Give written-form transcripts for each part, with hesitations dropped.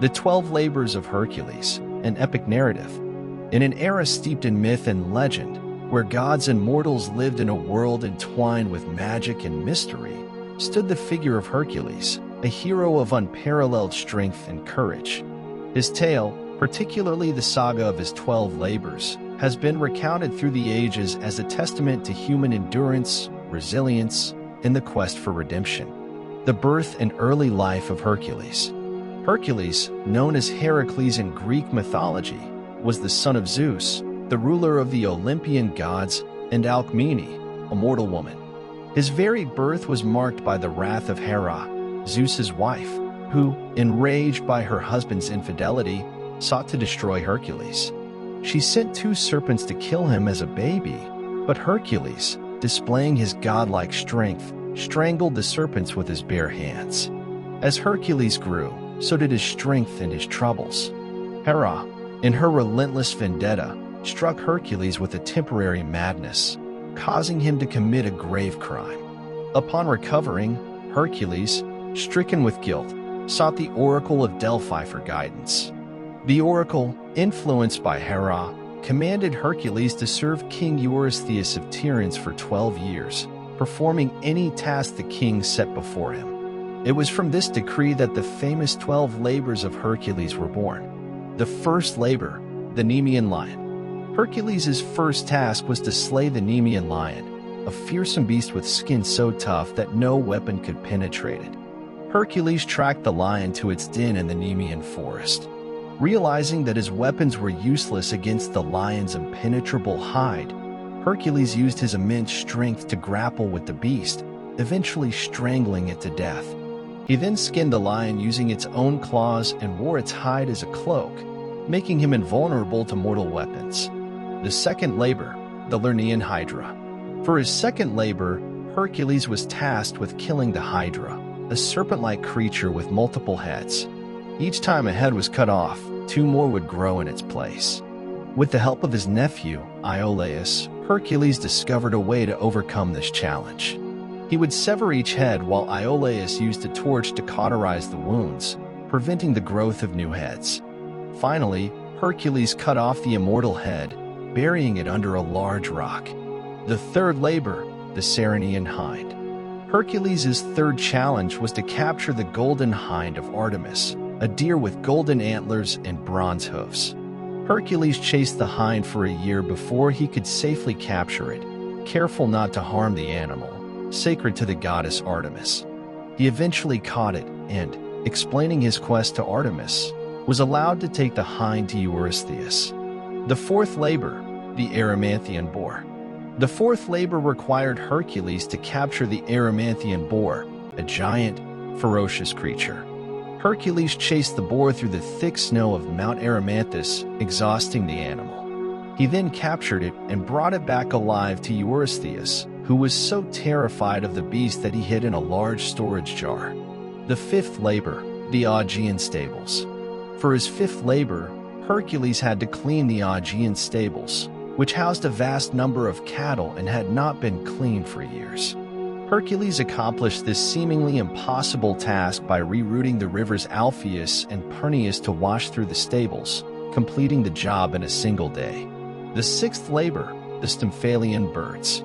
The 12 Labors of Hercules, an epic narrative. In an era steeped in myth and legend, where gods and mortals lived in a world entwined with magic and mystery, stood the figure of Hercules, a hero of unparalleled strength and courage. His tale, particularly the saga of his 12 labors, has been recounted through the ages as a testament to human endurance, resilience, and the quest for redemption. The birth and early life of Hercules. Hercules, known as Heracles in Greek mythology, was the son of Zeus, the ruler of the Olympian gods, and Alcmene, a mortal woman. His very birth was marked by the wrath of Hera, Zeus's wife, who, enraged by her husband's infidelity, sought to destroy Hercules. She sent 2 serpents to kill him as a baby, but Hercules, displaying his godlike strength, strangled the serpents with his bare hands. As Hercules grew, so did his strength and his troubles. Hera, in her relentless vendetta, struck Hercules with a temporary madness, causing him to commit a grave crime. Upon recovering, Hercules, stricken with guilt, sought the Oracle of Delphi for guidance. The oracle, influenced by Hera, commanded Hercules to serve King Eurystheus of Tiryns for 12 years, performing any task the king set before him. It was from this decree that the famous 12 labors of Hercules were born. The first labor, the Nemean lion. Hercules' first task was to slay the Nemean lion, a fearsome beast with skin so tough that no weapon could penetrate it. Hercules tracked the lion to its den in the Nemean forest. Realizing that his weapons were useless against the lion's impenetrable hide, Hercules used his immense strength to grapple with the beast, eventually strangling it to death. He then skinned the lion using its own claws and wore its hide as a cloak, making him invulnerable to mortal weapons. The second labor, the Lernaean Hydra. For his second labor, Hercules was tasked with killing the Hydra, a serpent-like creature with multiple heads. Each time a head was cut off, 2 more would grow in its place. With the help of his nephew, Iolaus, Hercules discovered a way to overcome this challenge. He would sever each head while Iolaus used a torch to cauterize the wounds, preventing the growth of new heads. Finally, Hercules cut off the immortal head, burying it under a large rock. The third labor, the Ceryneian hind. Hercules' third challenge was to capture the golden hind of Artemis, a deer with golden antlers and bronze hoofs. Hercules chased the hind for a year before he could safely capture it, careful not to harm the animal, sacred to the goddess Artemis. He eventually caught it and, explaining his quest to Artemis, was allowed to take the hind to Eurystheus. The fourth labor, the Erymanthian boar. The fourth labor required Hercules to capture the Erymanthian boar, a giant, ferocious creature. Hercules chased the boar through the thick snow of Mount Erymanthus, exhausting the animal. He then captured it and brought it back alive to Eurystheus, who was so terrified of the beast that he hid in a large storage jar. The fifth labor, the Augean stables. For his fifth labor, Hercules had to clean the Augean stables, which housed a vast number of cattle and had not been cleaned for years. Hercules accomplished this seemingly impossible task by rerouting the rivers Alpheus and Perneus to wash through the stables, completing the job in a single day. The sixth labor, the Stymphalian birds.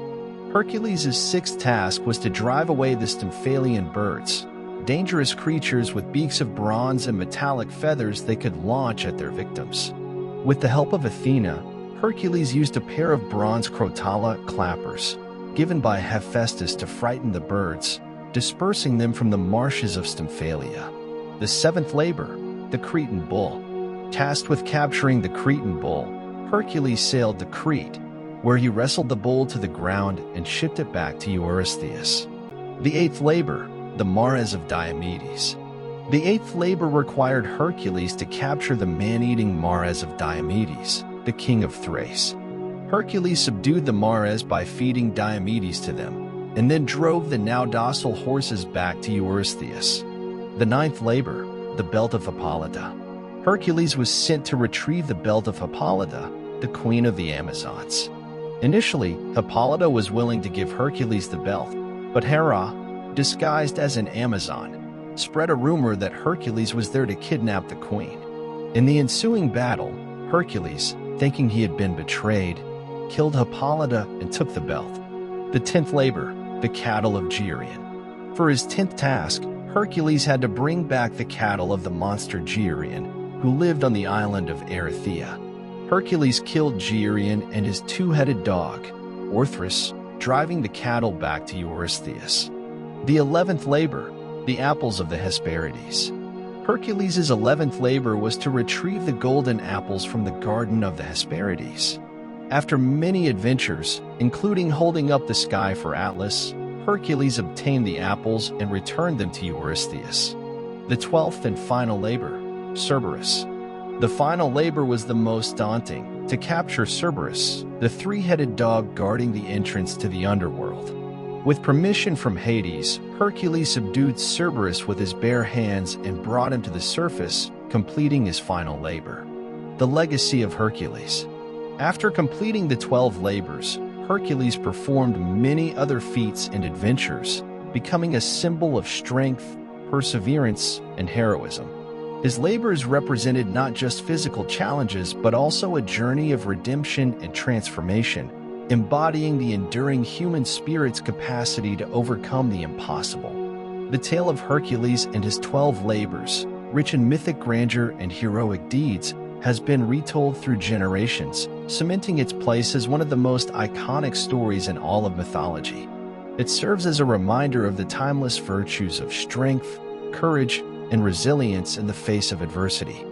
Hercules' sixth task was to drive away the Stymphalian birds, dangerous creatures with beaks of bronze and metallic feathers they could launch at their victims. With the help of Athena, Hercules used a pair of bronze crotala clappers, given by Hephaestus to frighten the birds, dispersing them from the marshes of Stymphalia. The seventh labor, the Cretan bull. Tasked with capturing the Cretan bull, Hercules sailed to Crete, where he wrestled the bull to the ground and shipped it back to Eurystheus. The eighth labor, the Mares of Diomedes. The eighth labor required Hercules to capture the man-eating Mares of Diomedes, the king of Thrace. Hercules subdued the Mares by feeding Diomedes to them, and then drove the now docile horses back to Eurystheus. The ninth labor, the belt of Hippolyta. Hercules was sent to retrieve the belt of Hippolyta, the queen of the Amazons. Initially, Hippolyta was willing to give Hercules the belt, but Hera, disguised as an Amazon, spread a rumor that Hercules was there to kidnap the queen. In the ensuing battle, Hercules, thinking he had been betrayed, killed Hippolyta and took the belt. The 10th labor, the cattle of Geryon. For his 10th task, Hercules had to bring back the cattle of the monster Geryon, who lived on the island of Erythea. Hercules killed Geryon and his two-headed dog, Orthrus, driving the cattle back to Eurystheus. The 11th labor, the apples of the Hesperides. Hercules' 11th labor was to retrieve the golden apples from the garden of the Hesperides. After many adventures, including holding up the sky for Atlas, Hercules obtained the apples and returned them to Eurystheus. The 12th and final labor, Cerberus. The final labor was the most daunting, to capture Cerberus, the three-headed dog guarding the entrance to the underworld. With permission from Hades, Hercules subdued Cerberus with his bare hands and brought him to the surface, completing his final labor. The legacy of Hercules. After completing the 12 labors, Hercules performed many other feats and adventures, becoming a symbol of strength, perseverance, and heroism. His labors represented not just physical challenges but also a journey of redemption and transformation, embodying the enduring human spirit's capacity to overcome the impossible. The tale of Hercules and his 12 labors, rich in mythic grandeur and heroic deeds, has been retold through generations, cementing its place as one of the most iconic stories in all of mythology. It serves as a reminder of the timeless virtues of strength, courage, and resilience in the face of adversity.